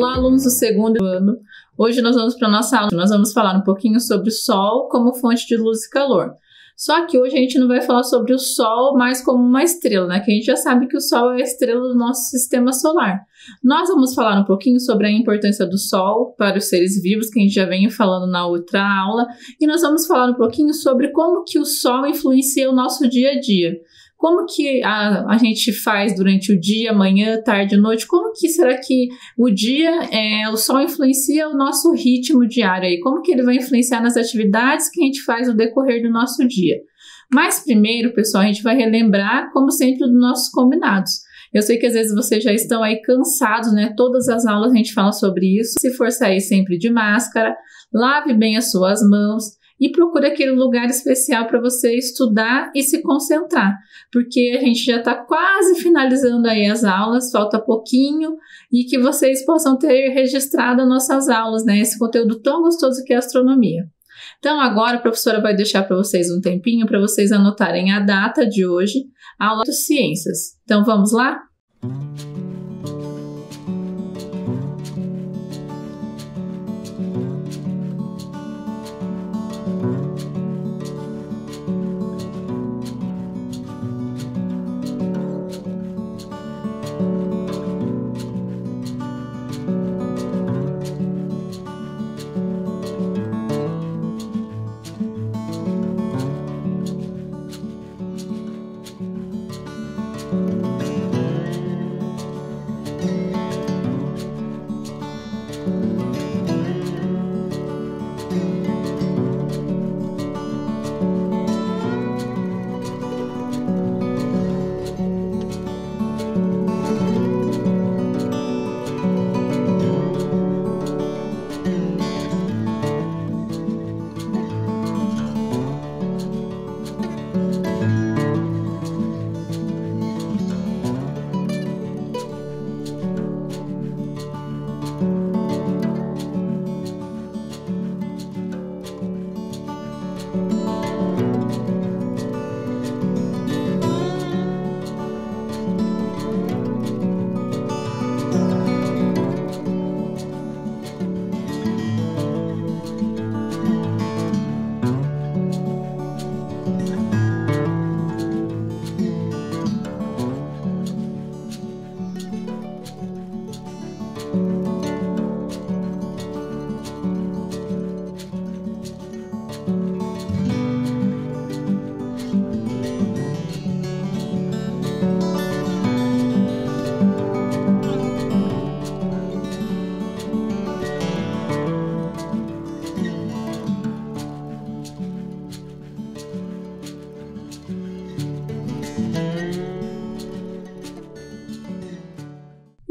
Olá, alunos do segundo ano. Hoje nós vamos para a nossa aula. Nós vamos falar um pouquinho sobre o Sol como fonte de luz e calor. Só que hoje a gente não vai falar sobre o Sol mais como uma estrela, né? Que a gente já sabe que o Sol é a estrela do nosso sistema solar. Nós vamos falar um pouquinho sobre a importância do Sol para os seres vivos, que a gente já vem falando na outra aula. E nós vamos falar um pouquinho sobre como que o Sol influencia o nosso dia a dia. Como que a gente faz durante o dia, manhã, tarde, noite? Como que será que o dia, o Sol influencia o nosso ritmo diário aí? Como que ele vai influenciar nas atividades que a gente faz no decorrer do nosso dia? Mas primeiro, pessoal, a gente vai relembrar, como sempre, dos nossos combinados. Eu sei que às vezes vocês já estão aí cansados, né? Todas as aulas a gente fala sobre isso. Se for sair sempre de máscara, lave bem as suas mãos. E procure aquele lugar especial para você estudar e se concentrar, porque a gente já está quase finalizando aí as aulas, falta pouquinho, e que vocês possam ter registrado as nossas aulas, né? Esse conteúdo tão gostoso que é a astronomia. Então agora a professora vai deixar para vocês um tempinho para vocês anotarem a data de hoje, a aula de ciências. Então vamos lá?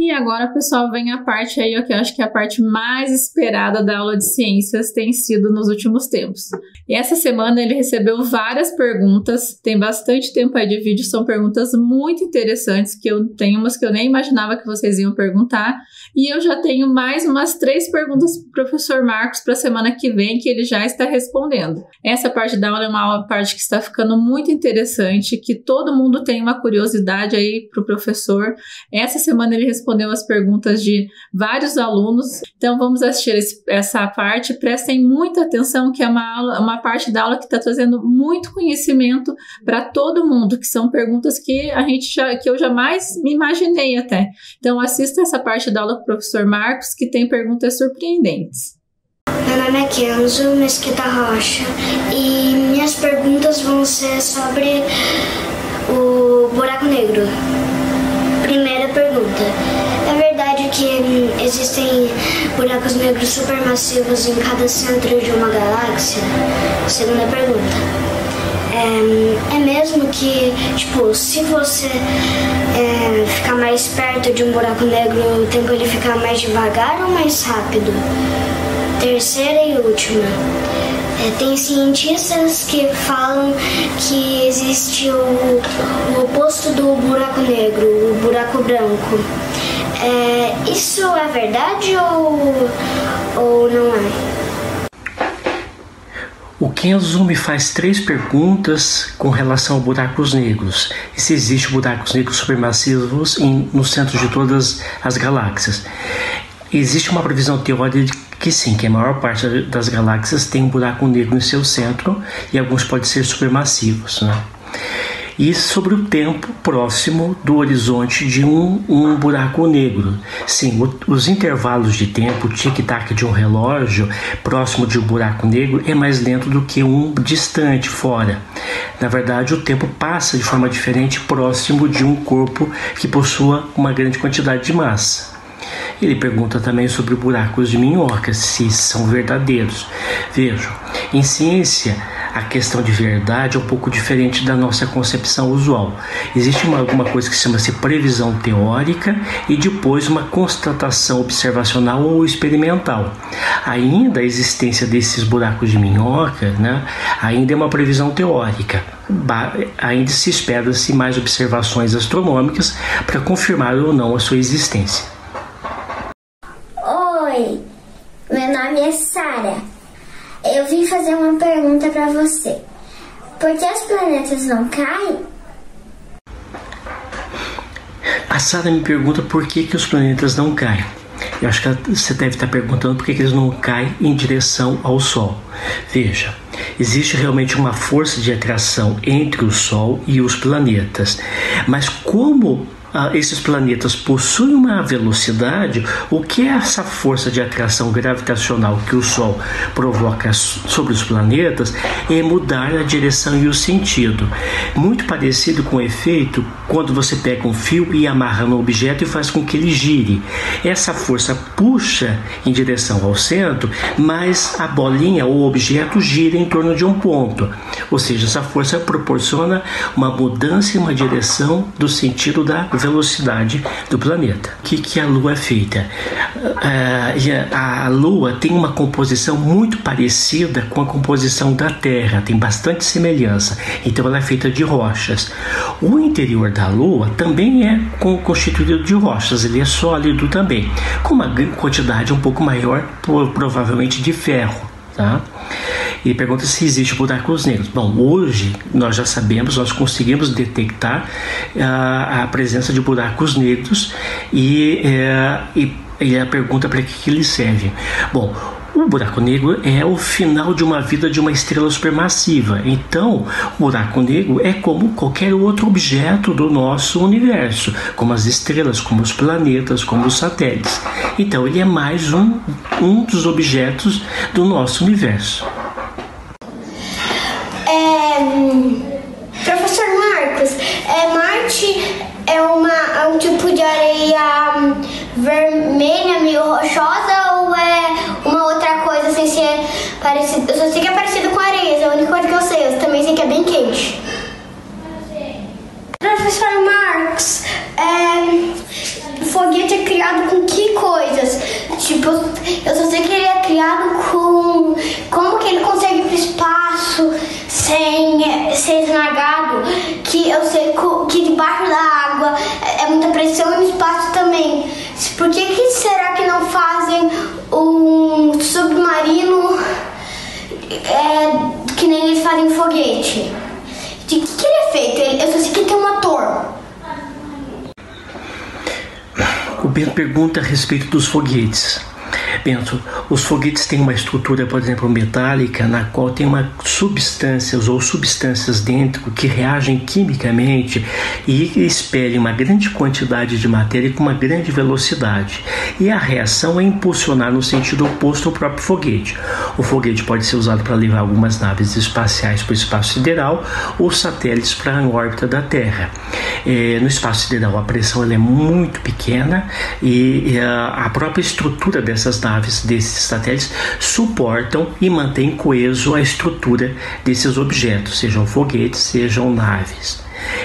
E agora, pessoal, vem a parte aí, que eu acho que é a parte mais esperada da aula de ciências tem sido nos últimos tempos. E essa semana ele recebeu várias perguntas, tem bastante tempo aí de vídeo, são perguntas muito interessantes, que eu tenho umas que eu nem imaginava que vocês iam perguntar, e eu já tenho mais umas 3 perguntas para o professor Marcos para a semana que vem, que ele já está respondendo. Essa parte da aula é uma parte que está ficando muito interessante, que todo mundo tem uma curiosidade aí para o professor. Essa semana ele respondeu as perguntas de vários alunos, então vamos assistir essa parte, prestem muita atenção que é uma parte da aula que está trazendo muito conhecimento para todo mundo, que são perguntas que eu jamais me imaginei até. Então assista essa parte da aula com o professor Marcos, que tem perguntas surpreendentes. Meu nome é Kenzo Mesquita Rocha e minhas perguntas vão ser sobre o buraco negro. Primeira pergunta: é verdade que existem buracos negros supermassivos em cada centro de uma galáxia? Segunda pergunta: é mesmo que, se você ficar mais perto de um buraco negro, o tempo ele fica mais devagar ou mais rápido? Terceira e última: tem cientistas que falam que existe o oposto do buraco negro, o buraco branco. Isso é verdade ou não é? O Kenzo me faz 3 perguntas com relação a buracos negros. E se existem buracos negros supermassivos no centro de todas as galáxias. existe uma previsão teórica de que sim, que a maior parte das galáxias tem um buraco negro em seu centro e alguns podem ser supermassivos, né? E sobre o tempo próximo do horizonte de um buraco negro. Sim, os intervalos de tempo, o tic-tac de um relógio próximo de um buraco negro é mais lento do que um distante, fora. Na verdade, o tempo passa de forma diferente próximo de um corpo que possua uma grande quantidade de massa. Ele pergunta também sobre buracos de minhoca, se são verdadeiros. Vejam, em ciência, a questão de verdade é um pouco diferente da nossa concepção usual. Existe alguma coisa que chama-se previsão teórica e depois uma constatação observacional ou experimental. Ainda a existência desses buracos de minhoca, né, ainda é uma previsão teórica. Ainda se espera-se mais observações astronômicas para confirmar ou não a sua existência. Oi, meu nome é Sara. Eu vim fazer uma pergunta para você. Por que os planetas não caem? A Sara me pergunta por que os planetas não caem. Eu acho que você deve estar perguntando por que eles não caem em direção ao Sol. Veja, existe realmente uma força de atração entre o Sol e os planetas. Mas como esses planetas possuem uma velocidade, o que é essa força de atração gravitacional que o Sol provoca sobre os planetas é mudar a direção e o sentido. Muito parecido com o efeito quando você pega um fio e amarra no objeto e faz com que ele gire. Essa força puxa em direção ao centro, mas a bolinha ou objeto gira em torno de um ponto. Ou seja, essa força proporciona uma mudança e uma direção do sentido da velocidade do planeta. O que a Lua é feita? A Lua tem uma composição muito parecida com a composição da Terra, tem bastante semelhança, então ela é feita de rochas. O interior da Lua também é constituído de rochas, ele é sólido também, com uma quantidade um pouco maior, provavelmente de ferro, tá? E pergunta se existe buracos negros. Bom, hoje nós já sabemos, nós conseguimos detectar a presença de buracos negros e a pergunta para que eles servem. Bom, o buraco negro é o final de uma vida de uma estrela supermassiva. Então, o buraco negro é como qualquer outro objeto do nosso universo, como as estrelas, como os planetas, como os satélites. Então, ele é mais um dos objetos do nosso universo. Professor Marcos, Marte é um tipo de areia vermelha, meio rochosa, ou é uma outra coisa sem ser parecida? Eu só sei que é parecido com areias, é a única coisa que eu sei. Eu também sei que é bem quente. Professor Marcos, foguete é criado com que coisas? Tipo, eu só sei que ele é criado com... Como que ele consegue ir pro espaço sem ser esmagado? Que eu sei que debaixo da água é muita pressão e no espaço também. Por que será que não fazem um submarino que nem eles fazem foguete? De que ele é feito? Eu só sei que tem um motor. O Bento pergunta a respeito dos foguetes. Bento, os foguetes têm uma estrutura, por exemplo, metálica, na qual tem uma substâncias dentro que reagem quimicamente e expelem uma grande quantidade de matéria com uma grande velocidade. E a reação é impulsionar no sentido oposto ao próprio foguete. O foguete pode ser usado para levar algumas naves espaciais para o espaço sideral ou satélites para a órbita da Terra. No espaço sideral a pressão ela é muito pequena e a própria estrutura dessas naves, desses satélites, suportam e mantêm coeso a estrutura desses objetos, sejam foguetes, sejam naves.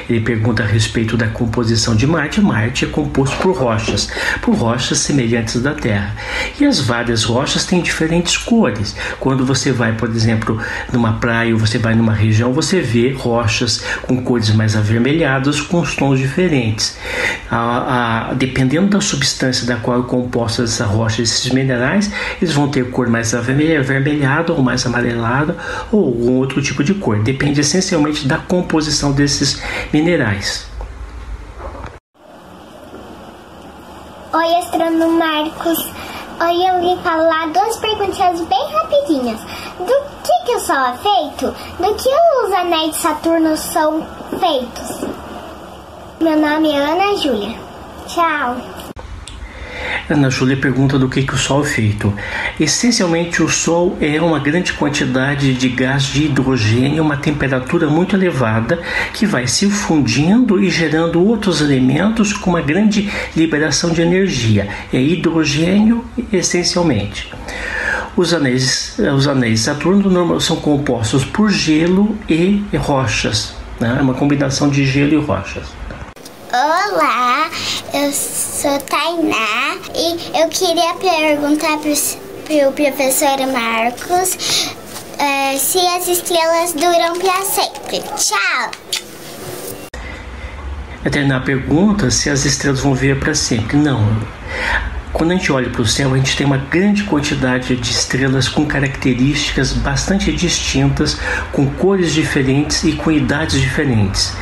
Ele pergunta a respeito da composição de Marte. Marte é composto por rochas semelhantes da Terra. E as várias rochas têm diferentes cores. Quando você vai, por exemplo, numa praia ou você vai numa região, você vê rochas com cores mais avermelhadas, com os tons diferentes. Dependendo da substância da qual é composta essa rocha, esses minerais, eles vão ter cor mais avermelhada ou mais amarelada ou algum outro tipo de cor. Depende essencialmente da composição desses minerais. Oi, astrônomo Marcos. Hoje eu vim falar 2 perguntinhas bem rapidinhas. Do que o Sol é feito? Do que os anéis de Saturno são feitos? Meu nome é Ana Júlia. Tchau. Ana Júlia pergunta do que o Sol é feito. Essencialmente, o Sol é uma grande quantidade de gás de hidrogênio, uma temperatura muito elevada, que vai se fundindo e gerando outros elementos com uma grande liberação de energia. É hidrogênio, essencialmente. Os anéis de Saturno são compostos por gelo e rochas, né? É uma combinação de gelo e rochas. Olá, eu sou Tainá e eu queria perguntar para o professor Marcos se as estrelas duram para sempre. Tchau! A Tainá pergunta se as estrelas vão viver para sempre. Não. Quando a gente olha para o céu, a gente tem uma grande quantidade de estrelas com características bastante distintas, com cores diferentes e com idades diferentes.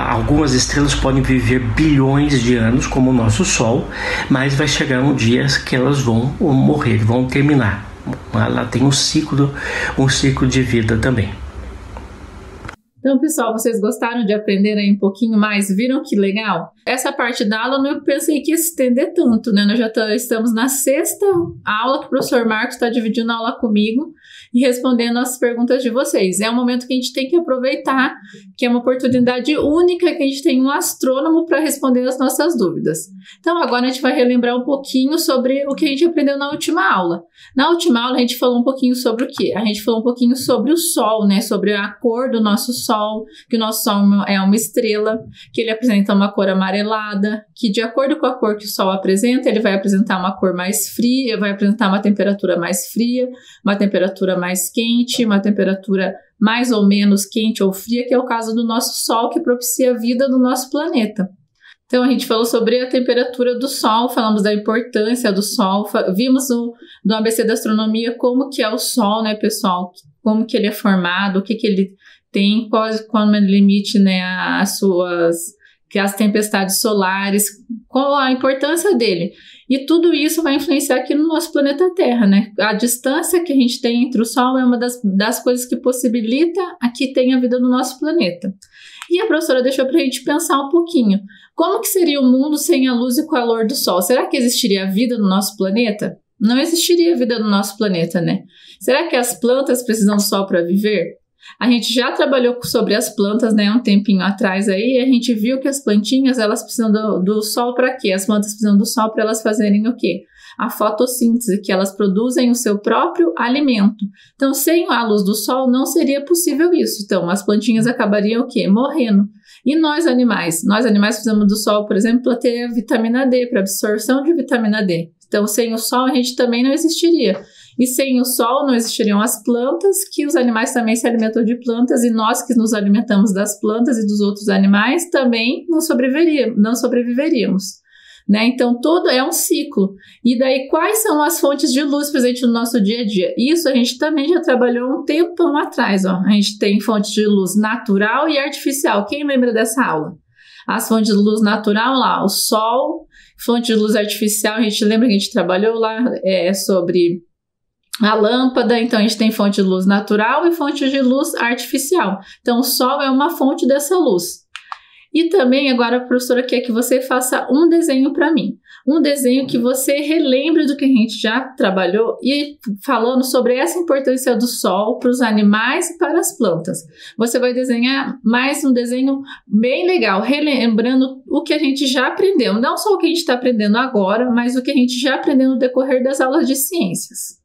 Algumas estrelas podem viver bilhões de anos, como o nosso Sol, mas vai chegar um dia que elas vão morrer, vão terminar. Ela tem um ciclo de vida também. Então, pessoal, vocês gostaram de aprender aí um pouquinho mais? Viram que legal? Essa parte da aula eu pensei que ia se estender tanto, né? Nós já estamos na 6ª aula que o professor Marcos está dividindo a aula comigo e respondendo as perguntas de vocês. É um momento que a gente tem que aproveitar, que é uma oportunidade única que a gente tem um astrônomo para responder as nossas dúvidas. Então, agora a gente vai relembrar um pouquinho sobre o que a gente aprendeu na última aula. Na última aula, a gente falou um pouquinho sobre o quê? A gente falou um pouquinho sobre o Sol, né? Sobre a cor do nosso Sol, que o nosso Sol é uma estrela, que ele apresenta uma cor amarelada, que de acordo com a cor que o Sol apresenta, ele vai apresentar uma cor mais fria, vai apresentar uma temperatura mais fria, uma temperatura mais quente, uma temperatura mais ou menos quente ou fria, que é o caso do nosso Sol, que propicia a vida do nosso planeta. Então, a gente falou sobre a temperatura do Sol, falamos da importância do Sol, vimos no ABC da Astronomia como que é o Sol, né, pessoal? Como que ele é formado, o que que ele tem, qual é o limite, né, as tempestades solares, qual a importância dele. E tudo isso vai influenciar aqui no nosso planeta Terra, né? A distância que a gente tem entre o Sol é uma das coisas que possibilita que tenha vida no nosso planeta. E a professora deixou para a gente pensar um pouquinho. Como que seria o mundo sem a luz e o calor do Sol? Será que existiria vida no nosso planeta? Não existiria vida no nosso planeta, né? Será que as plantas precisam do Sol para viver? A gente já trabalhou sobre as plantas, né, um tempinho atrás aí, e a gente viu que as plantinhas, elas precisam do Sol para quê? As plantas precisam do Sol para elas fazerem o quê? A fotossíntese, que elas produzem o seu próprio alimento. Então, sem a luz do Sol, não seria possível isso. Então, as plantinhas acabariam o quê? Morrendo. E nós animais? Nós animais precisamos do Sol, por exemplo, para ter a vitamina D, para absorção de vitamina D. Então, sem o Sol, a gente também não existiria. E sem o Sol não existiriam as plantas, que os animais também se alimentam de plantas, e nós que nos alimentamos das plantas e dos outros animais também não sobreviveríamos. Né? Então, todo é um ciclo. E daí, quais são as fontes de luz presentes no nosso dia a dia? Isso a gente também já trabalhou um tempão atrás. Ó. A gente tem fontes de luz natural e artificial. Quem lembra dessa aula? As fontes de luz natural lá, o Sol. Fonte de luz artificial, a gente lembra que a gente trabalhou lá sobre a lâmpada. Então, a gente tem fonte de luz natural e fonte de luz artificial. Então, o Sol é uma fonte dessa luz. E também, agora, a professora quer que você faça um desenho para mim. Um desenho que você relembre do que a gente já trabalhou e falando sobre essa importância do Sol para os animais e para as plantas. Você vai desenhar mais um desenho bem legal, relembrando o que a gente já aprendeu. Não só o que a gente está aprendendo agora, mas o que a gente já aprendeu no decorrer das aulas de ciências.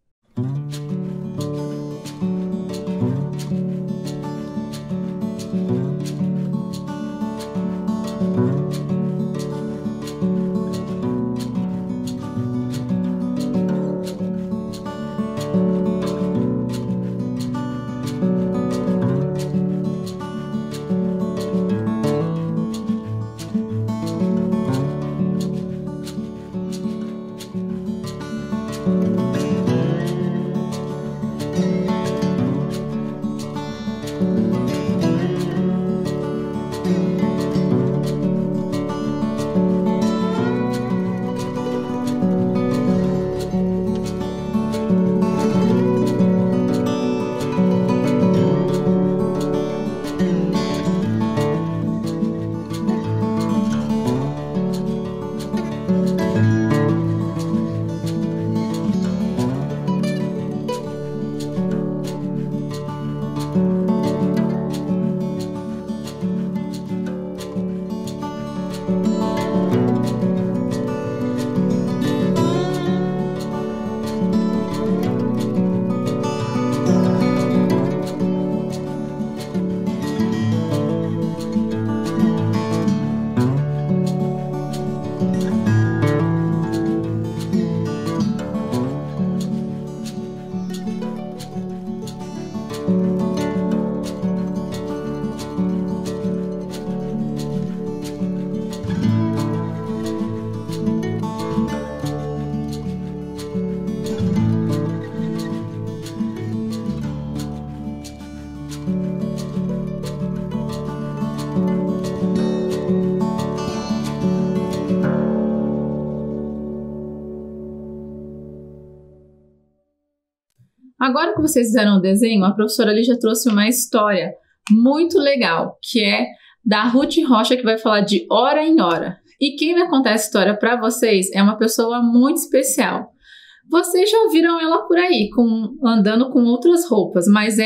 Agora que vocês fizeram o desenho, a professora ali já trouxe uma história muito legal, que é da Ruth Rocha, que vai falar de hora em hora. E quem vai contar essa história para vocês é uma pessoa muito especial. Vocês já viram ela por aí, andando com outras roupas, mas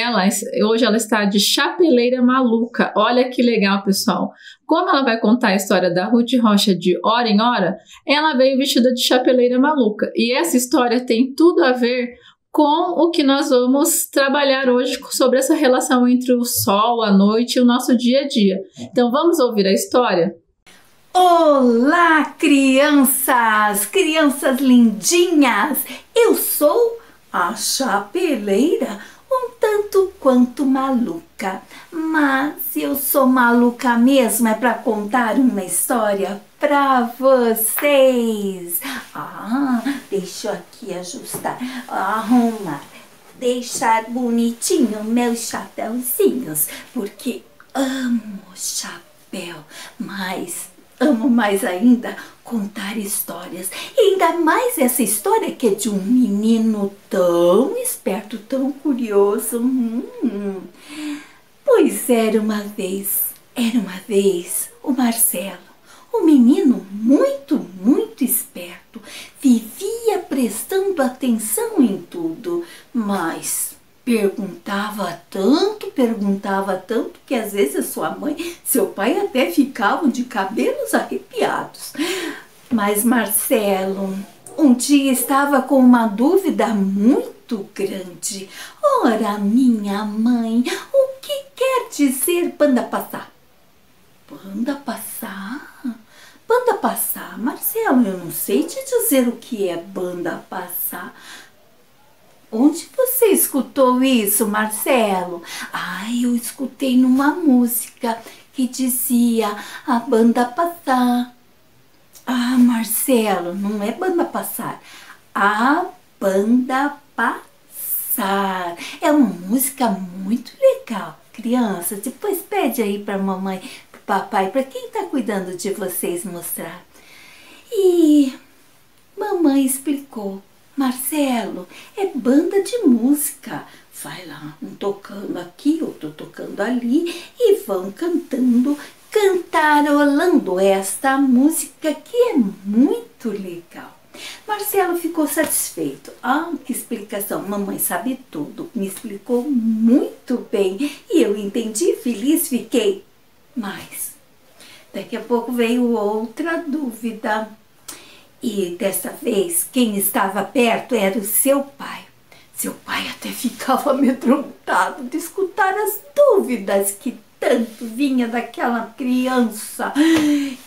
hoje ela está de chapeleira maluca. Olha que legal, pessoal. Como ela vai contar a história da Ruth Rocha de hora em hora, ela veio vestida de chapeleira maluca. E essa história tem tudo a ver com o que nós vamos trabalhar hoje sobre essa relação entre o sol, a noite e o nosso dia a dia. Então vamos ouvir a história? Olá, crianças! Crianças lindinhas! Eu sou a chapeleira, um tanto quanto maluca. Mas eu sou maluca mesmo, é para contar uma história para vocês. Deixa eu aqui ajustar, arrumar, deixar bonitinho meus chapéuzinhos, porque amo chapéu, mas amo mais ainda contar histórias. E ainda mais essa história que é de um menino tão esperto, tão curioso. Pois era uma vez o Marcelo. Um menino muito esperto. Vivia prestando atenção em tudo, mas perguntava tanto, que às vezes sua mãe, seu pai até ficavam de cabelos arrepiados. Mas Marcelo, um dia estava com uma dúvida muito grande. Ora, minha mãe, o que quer dizer banda passar? Banda passar? Banda passar? Marcelo, eu não sei te dizer o que é banda passar. Onde você escutou isso, Marcelo? Eu escutei numa música que dizia a banda passar. Marcelo, não é banda passar. A banda passar. É uma música muito legal. Crianças, depois pede aí para mamãe, para papai, para quem está cuidando de vocês mostrar. E mamãe explicou. Marcelo, é banda de música. Vai lá, um tocando aqui, outro tocando ali e vão cantando, cantarolando esta música que é muito legal. Marcelo ficou satisfeito. Que explicação, mamãe sabe tudo, me explicou muito bem e eu entendi, feliz fiquei. Mas daqui a pouco veio outra dúvida. E dessa vez, quem estava perto era o seu pai. Seu pai até ficava amedrontado de escutar as dúvidas que tanto vinha daquela criança,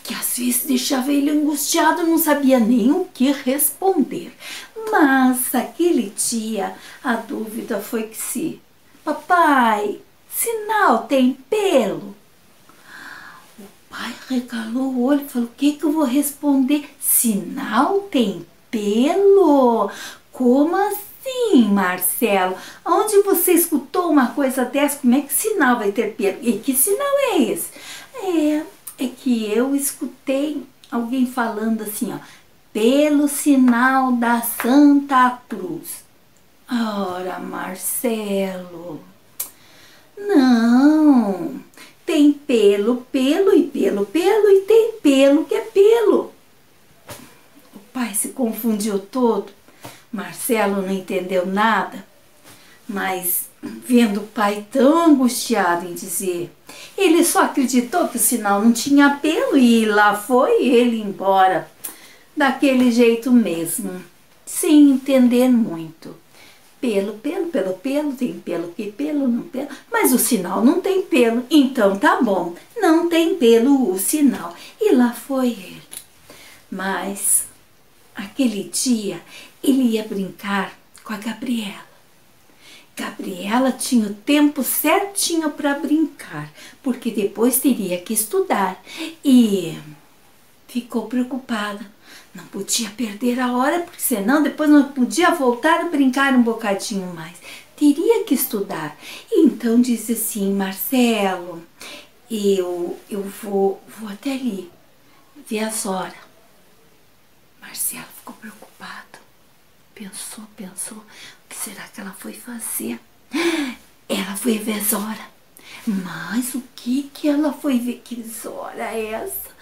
que às vezes deixava ele angustiado, não sabia nem o que responder. Mas aquele dia, a dúvida foi que se... Papai, sinal tem pelo? O pai regalou o olho e falou, o que eu vou responder? Sinal tem pelo? Como assim, Marcelo? Onde você escutou uma coisa dessa? Como é que sinal vai ter pelo? E que sinal é esse? É que eu escutei alguém falando assim, pelo sinal da Santa Cruz. Ora, Marcelo, não... Tem pelo e tem pelo que é pelo. O pai se confundiu todo. Marcelo não entendeu nada, mas vendo o pai tão angustiado em dizer, ele só acreditou que o sinal não tinha pelo e lá foi ele embora, daquele jeito mesmo, sem entender muito. Pelo, tem pelo que pelo, não pelo, mas o sinal não tem pelo, então tá bom, não tem pelo o sinal. E lá foi ele. Mas aquele dia ele ia brincar com a Gabriela. Gabriela tinha o tempo certinho para brincar, porque depois teria que estudar e ficou preocupada. Não podia perder a hora, porque senão depois não podia voltar a brincar um bocadinho mais. Teria que estudar. Então disse assim, Marcelo, eu vou até ali, ver as horas. Marcelo ficou preocupado. Pensou, o que será que ela foi fazer? Ela foi ver Zora. Mas o que ela foi ver? Que Zora é essa?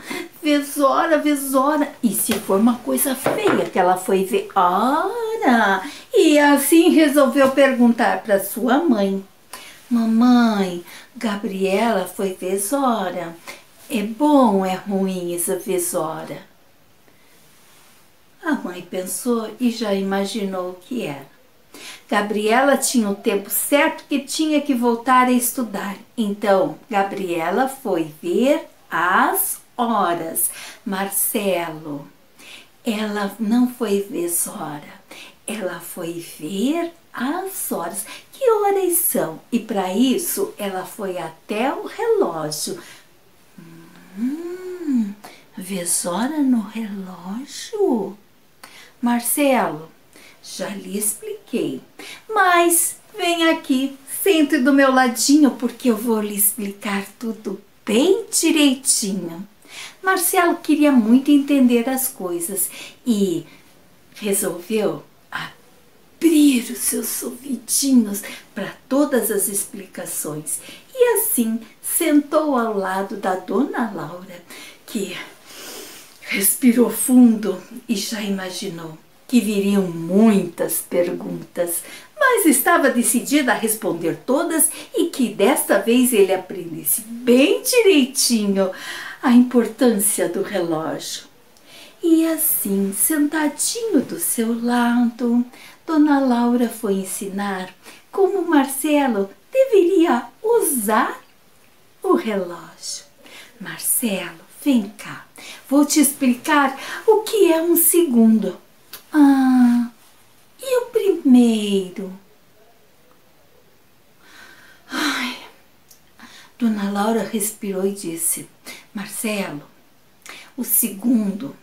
Zora. E se for uma coisa feia que ela foi ver? Ora! E assim resolveu perguntar para sua mãe. Mamãe, Gabriela foi ver Zora. É bom ou é ruim essa ver Zora? A mãe pensou e já imaginou o que era. Gabriela tinha o tempo certo que tinha que voltar a estudar. Então, Gabriela foi ver as horas. Marcelo, ela não foi ver Zora, ela foi ver as horas. Que horas são? E para isso, ela foi até o relógio. Ver Zora no relógio? Marcelo, já lhe expliquei, mas vem aqui, sente do meu ladinho porque eu vou lhe explicar tudo bem direitinho. Marcelo queria muito entender as coisas e resolveu abrir os seus ouvidinhos para todas as explicações. E assim sentou ao lado da dona Laura, que respirou fundo e já imaginou que viriam muitas perguntas, mas estava decidida a responder todas e que desta vez ele aprendesse bem direitinho a importância do relógio. E assim, sentadinho do seu lado, dona Laura foi ensinar como Marcelo deveria usar o relógio. Marcelo, vem cá, vou te explicar o que é um segundo. E o primeiro? Ai, dona Laura respirou e disse: Marcelo, o segundo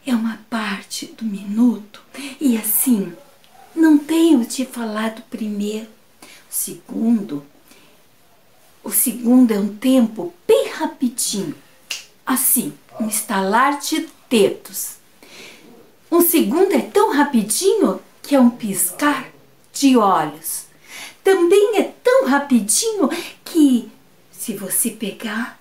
é uma parte do minuto e assim, não tenho te falado primeiro. O segundo é um tempo bem rapidinho, assim, um estalar de dedos. Um segundo é tão rapidinho que é um piscar de olhos. Também é tão rapidinho que, se você pegar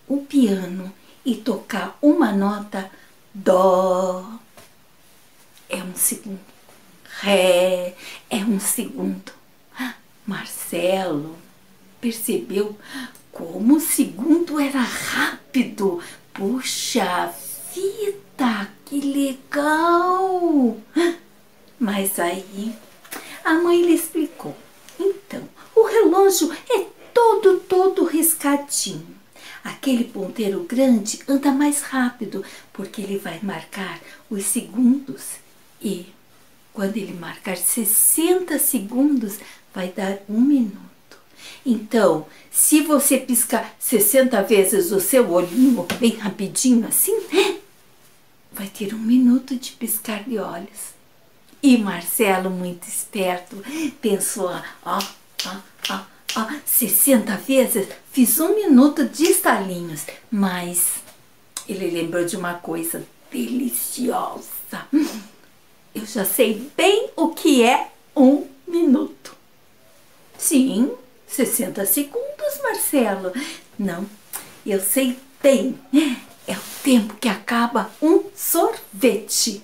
o piano e tocar uma nota, dó, é um segundo. Ré, é um segundo. Marcelo percebeu como o segundo era rápido. Puxa vida, que legal! Mas aí a mãe lhe explicou. Então, o relógio é todo riscadinho. Aquele ponteiro grande anda mais rápido porque ele vai marcar os segundos e quando ele marcar 60 segundos vai dar 1 minuto. Então, se você piscar 60 vezes o seu olhinho bem rapidinho assim, vai ter 1 minuto de piscar de olhos. E Marcelo, muito esperto, pensou, 60 vezes, fiz 1 minuto de estalinhos. Mas ele lembrou de uma coisa deliciosa. Eu já sei bem o que é 1 minuto. Sim, 60 segundos, Marcelo. Não, eu sei bem. É o tempo que acaba um sorvete.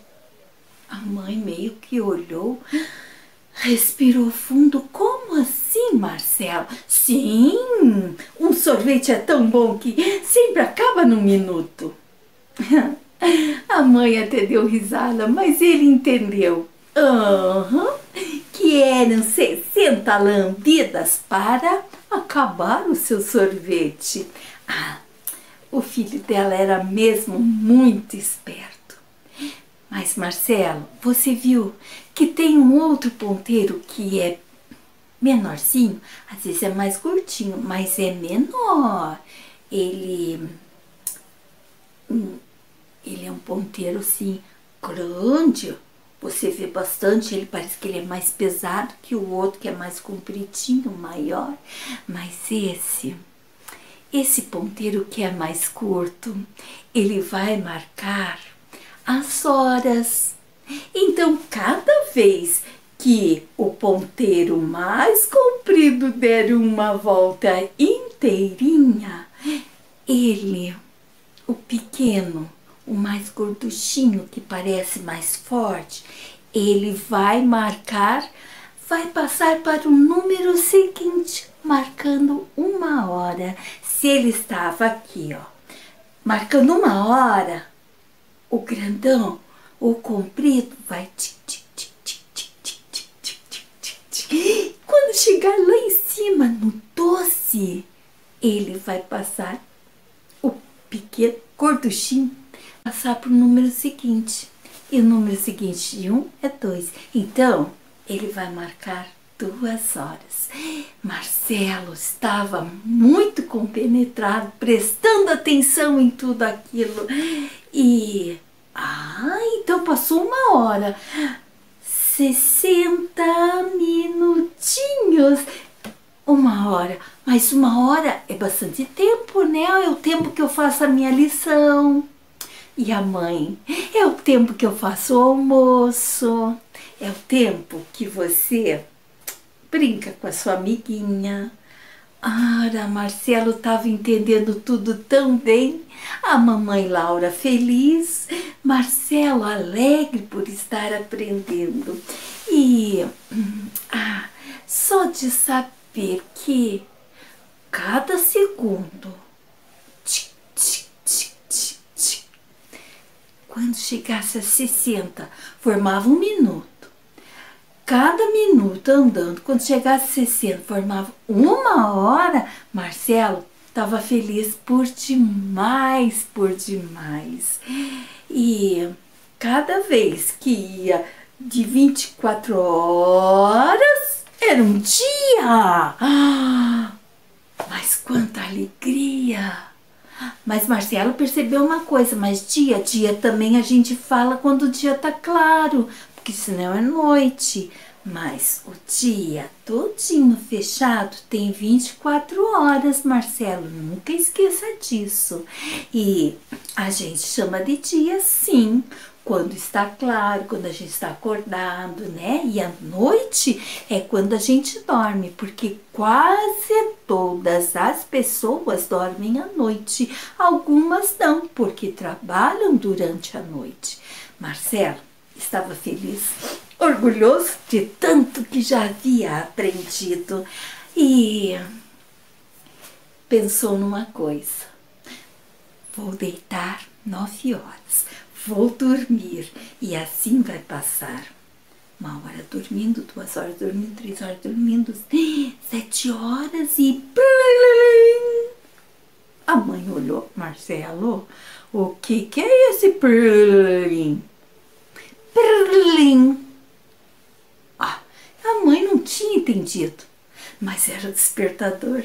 A mãe meio que olhou, respirou fundo. Como assim, Marcelo? Sim, um sorvete é tão bom que sempre acaba num minuto. A mãe até deu risada, mas ele entendeu. Que eram 60 lambidas para acabar o seu sorvete. O filho dela era mesmo muito esperto. Mas, Marcelo, você viu que tem um outro ponteiro que é menorzinho? Às vezes é mais curtinho, mas é menor. Ele é um ponteiro, assim, grande. Você vê bastante, ele parece que ele é mais pesado que o outro, que é mais compridinho, maior. Mas esse ponteiro que é mais curto, ele vai marcar as horas. Então, cada vez que o ponteiro mais comprido der uma volta inteirinha, ele, o pequeno, o mais gorduchinho, que parece mais forte, ele vai marcar, vai passar para o número seguinte, marcando 1 hora. Se ele estava aqui, ó, marcando 1 hora, o grandão, o comprido, vai tic, tic, tic, tic, tic, tic, tic, tic, tic, tic, tic. Quando chegar lá em cima, no 12, ele vai passar, o pequeno gorduchinho, passar para o número seguinte. E o número seguinte de 1 é 2. Então, ele vai marcar 2 horas. Marcelo estava muito compenetrado, prestando atenção em tudo aquilo. E, então passou 1 hora. 60 minutinhos. 1 hora. Mas 1 hora é bastante tempo, né? É o tempo que eu faço a minha lição. E a mãe, é o tempo que eu faço o almoço, é o tempo que você brinca com a sua amiguinha. Marcelo estava entendendo tudo tão bem. A mamãe Laura feliz, Marcelo alegre por estar aprendendo. E só de saber que cada segundo, quando chegasse a 60, formava 1 minuto. Cada minuto andando, quando chegasse a 60, formava 1 hora. Marcelo estava feliz por demais, por demais. E cada vez que ia de 24 horas, era um dia. Mas quanta alegria! Mas Marcelo percebeu uma coisa, mas dia também a gente fala quando o dia tá claro, porque senão é noite. Mas o dia todinho fechado tem 24 horas, Marcelo, nunca esqueça disso. E a gente chama de dia, sim, quando está claro, quando a gente está acordado, né? E a noite é quando a gente dorme, porque quase todas as pessoas dormem à noite. Algumas não, porque trabalham durante a noite. Marcelo estava feliz, orgulhoso de tanto que já havia aprendido e pensou numa coisa: vou deitar 9 horas. Vou dormir e assim vai passar 1 hora dormindo, 2 horas dormindo, 3 horas dormindo, 7 horas e... A mãe olhou, Marcelo, o que é esse pirlim? Pirlim. A mãe não tinha entendido, mas era o despertador.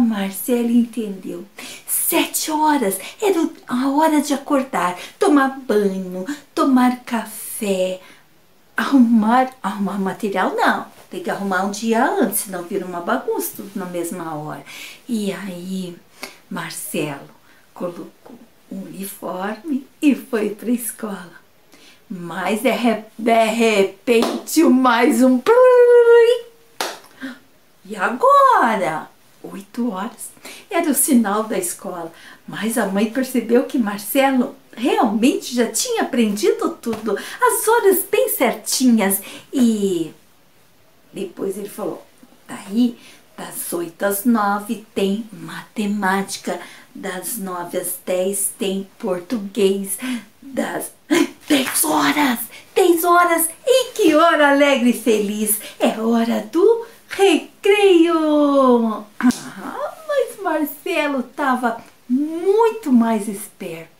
Marcelo entendeu. 7 horas era a hora de acordar, tomar banho, tomar café, arrumar material não, tem que arrumar um dia antes, senão vira uma bagunça tudo na mesma hora. E aí Marcelo colocou um uniforme e foi para a escola. Mas de repente mais um... E agora? 8 horas. Era o sinal da escola. Mas a mãe percebeu que Marcelo realmente já tinha aprendido tudo. As horas bem certinhas. E depois ele falou, daí das 8 às 9 tem matemática. Das 9 às 10 tem português. Das 10 horas! 10 horas! E que hora alegre e feliz! É hora do recreio! Mas Marcelo estava muito mais esperto.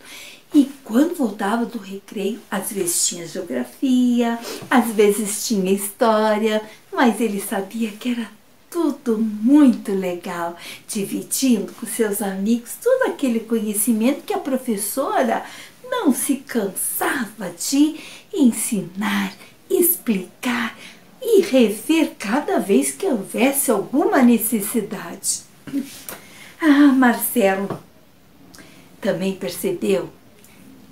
E quando voltava do recreio, às vezes tinha geografia, às vezes tinha história, mas ele sabia que era tudo muito legal, dividindo com seus amigos todo aquele conhecimento que a professora não se cansava de ensinar, explicar e rever cada vez que houvesse alguma necessidade. Marcelo também percebeu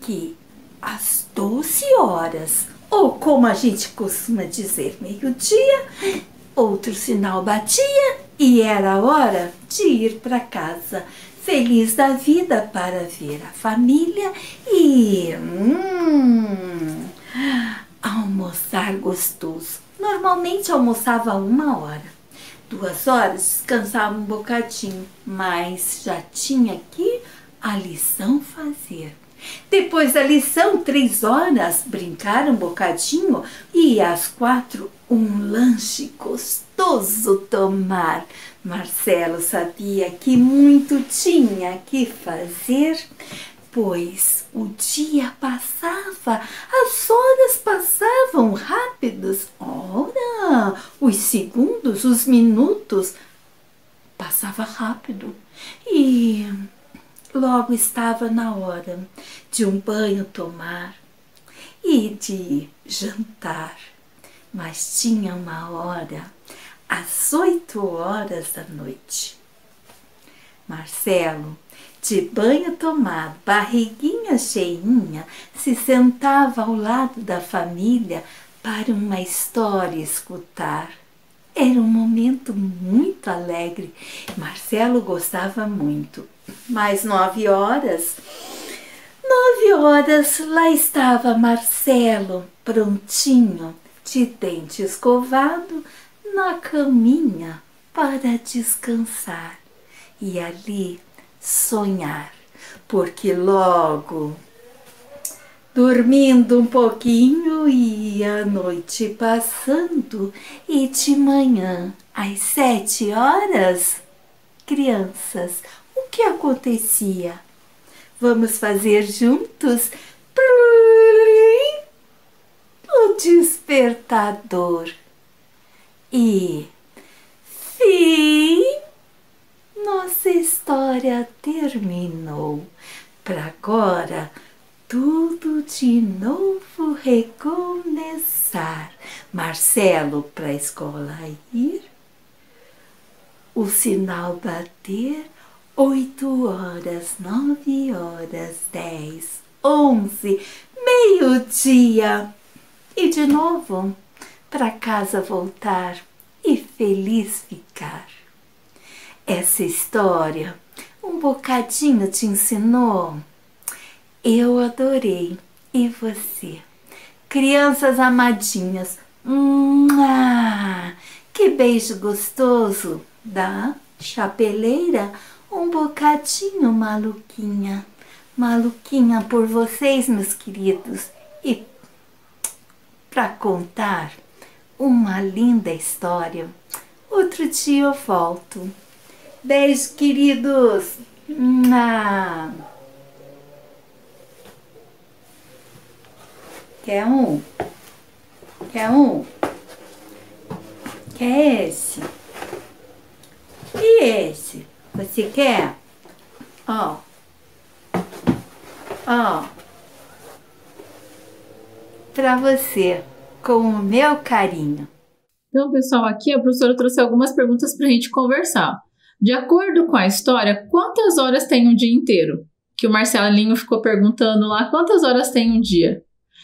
que às 12 horas ou como a gente costuma dizer, meio-dia, outro sinal batia e era hora de ir para casa. Feliz da vida para ver a família e almoçar gostoso. Normalmente almoçava 1 hora, 2 horas, descansava um bocadinho, mas já tinha que a lição fazer. Depois da lição, 3 horas, brincar um bocadinho e às 4, um lanche gostoso tomar. Marcelo sabia que muito tinha que fazer, pois o dia passava, as horas passavam rápidos. Ora, os segundos, os minutos, passava rápido e logo estava na hora de um banho tomar e de jantar. Mas tinha uma hora, às 8 horas da noite. Marcelo, de banho tomado, barriguinha cheinha, se sentava ao lado da família para uma história escutar. Era um momento muito alegre. Marcelo gostava muito. Mas 9 horas, lá estava Marcelo, prontinho, de dente escovado, na caminha para descansar e ali sonhar, porque logo, dormindo um pouquinho e a noite passando e de manhã às 7 horas, crianças, o que acontecia? Vamos fazer juntos o despertador. E fim, nossa história terminou. Para agora, tudo de novo recomeçar. Marcelo para a escola ir, o sinal bater, 8 horas, 9 horas, 10, 11, meio-dia. E de novo, para casa voltar e feliz ficar. Essa história um bocadinho te ensinou? Eu adorei. E você? Crianças amadinhas, que beijo gostoso da chapeleira, um bocadinho maluquinha. Maluquinha por vocês, meus queridos. E para contar uma linda história, outro dia eu volto. Beijo, queridos. Quer um? Quer um? Quer esse? E esse? Você quer? Ó. Ó. Pra você, com o meu carinho. Então, pessoal, aqui a professora trouxe algumas perguntas para a gente conversar. De acordo com a história, quantas horas tem um dia inteiro? Que o Marcelinho ficou perguntando lá, quantas horas tem um dia?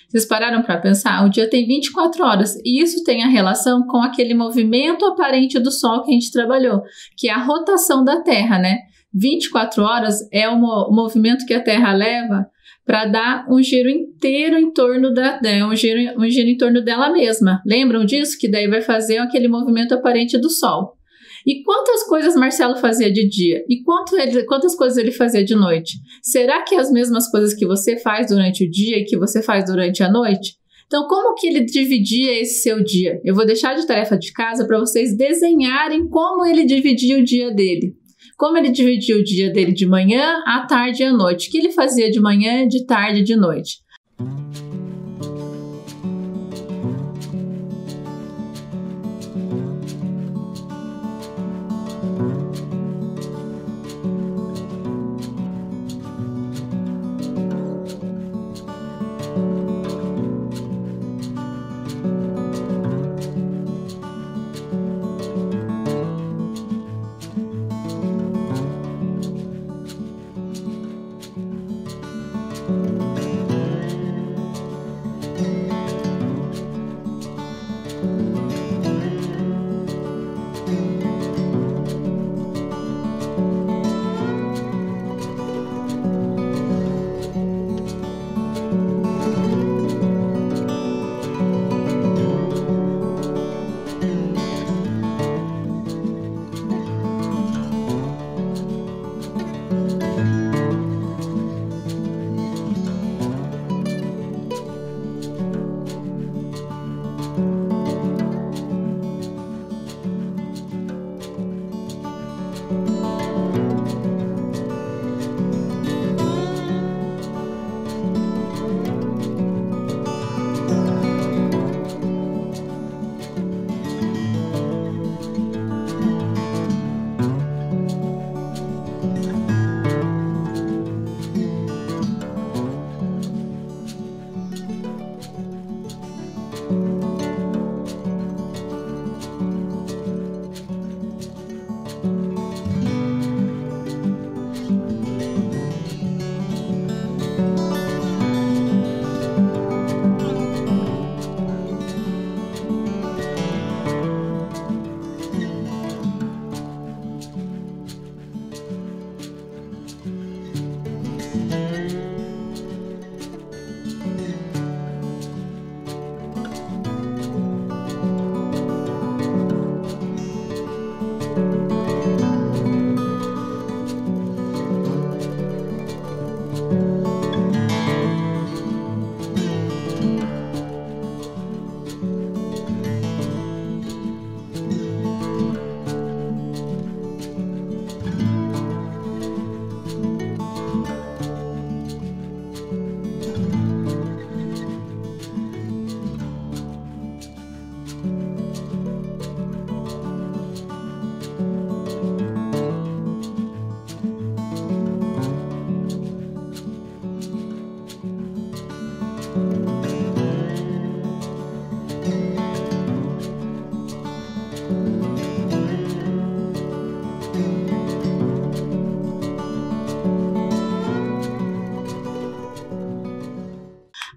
Vocês pararam para pensar? O dia tem 24 horas e isso tem a relação com aquele movimento aparente do Sol que a gente trabalhou, que é a rotação da Terra, né? 24 horas é o movimento que a Terra leva para dar um giro inteiro em torno um giro em torno dela mesma. Lembram disso? Que daí vai fazer aquele movimento aparente do Sol. E quantas coisas Marcelo fazia de dia? E quantas coisas ele fazia de noite? Será que é as mesmas coisas que você faz durante o dia e que você faz durante a noite? Então, como que ele dividia esse seu dia? Eu vou deixar de tarefa de casa para vocês desenharem como ele dividia o dia dele. Como ele dividia o dia dele de manhã, à tarde e à noite. O que ele fazia de manhã, de tarde e de noite?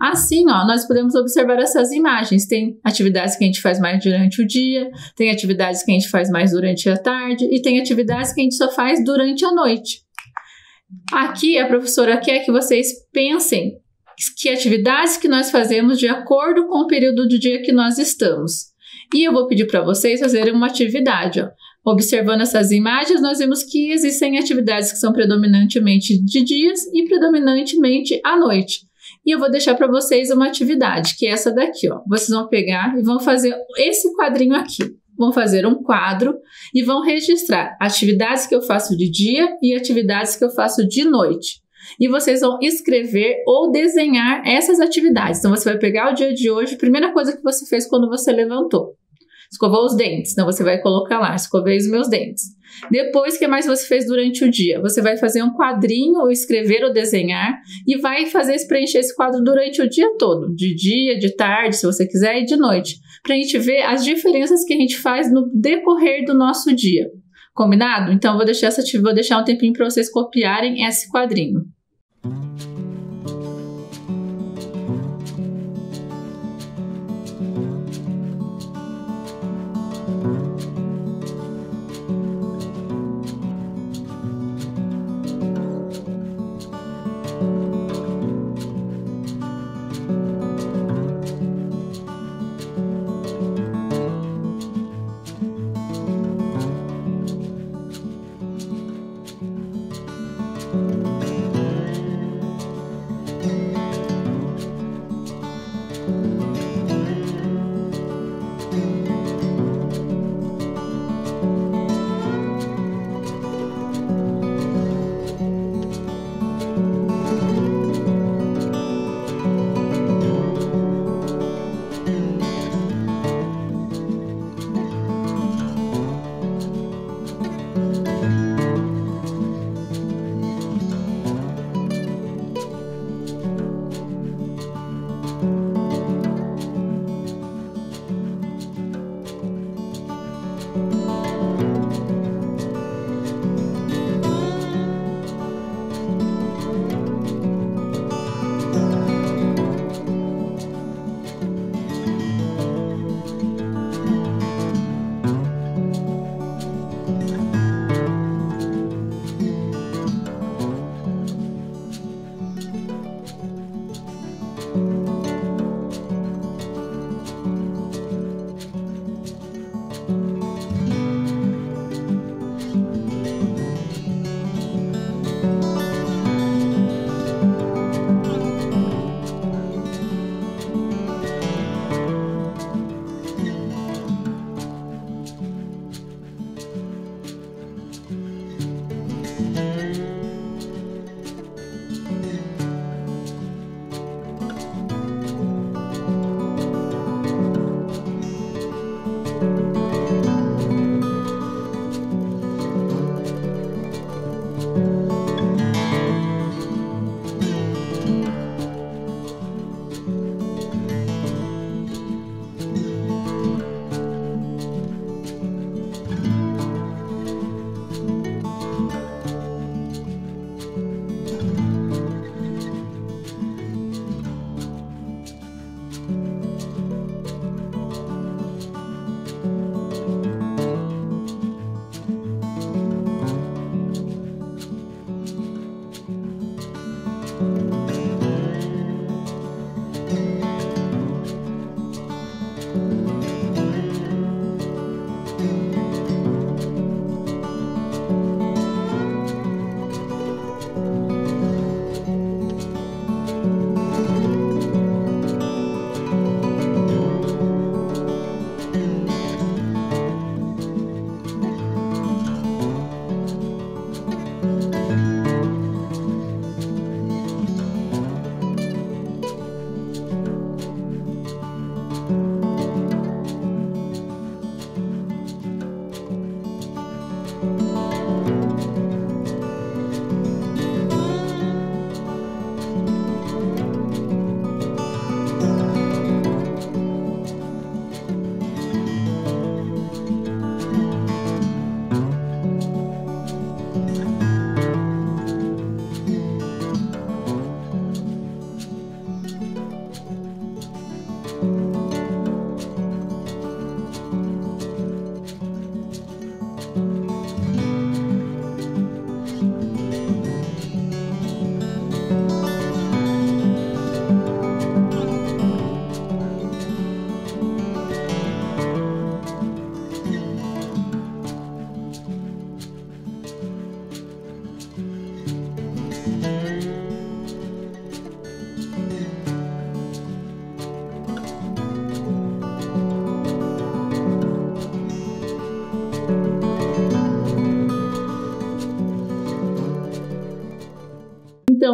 Assim, ó, nós podemos observar essas imagens. Tem atividades que a gente faz mais durante o dia, tem atividades que a gente faz mais durante a tarde e tem atividades que a gente só faz durante a noite. Aqui a professora quer que vocês pensem que atividades que nós fazemos de acordo com o período do dia que nós estamos. E eu vou pedir para vocês fazerem uma atividade, ó. Observando essas imagens, nós vemos que existem atividades que são predominantemente de dias e predominantemente à noite. E eu vou deixar para vocês uma atividade, que é essa daqui, ó. Vocês vão pegar e vão fazer esse quadrinho aqui. Vão fazer um quadro e vão registrar atividades que eu faço de dia e atividades que eu faço de noite. E vocês vão escrever ou desenhar essas atividades. Então, você vai pegar o dia de hoje, a primeira coisa que você fez quando você levantou. Escovou os dentes, então você vai colocar lá, escovei os meus dentes. Depois, o que mais você fez durante o dia? Você vai fazer um quadrinho, ou escrever ou desenhar, e vai preencher esse quadro durante o dia todo, de dia, de tarde, se você quiser, e de noite, para a gente ver as diferenças que a gente faz no decorrer do nosso dia. Combinado? Então, vou deixar um tempinho para vocês copiarem esse quadrinho.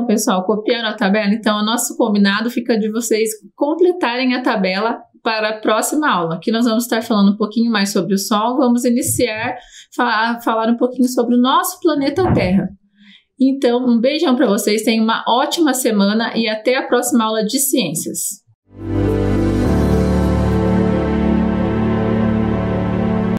então, pessoal, copiaram a tabela? Então, o nosso combinado fica de vocês completarem a tabela para a próxima aula. Aqui nós vamos estar falando um pouquinho mais sobre o Sol. Vamos iniciar falar um pouquinho sobre o nosso planeta Terra. Então, um beijão para vocês, tenham uma ótima semana e até a próxima aula de ciências.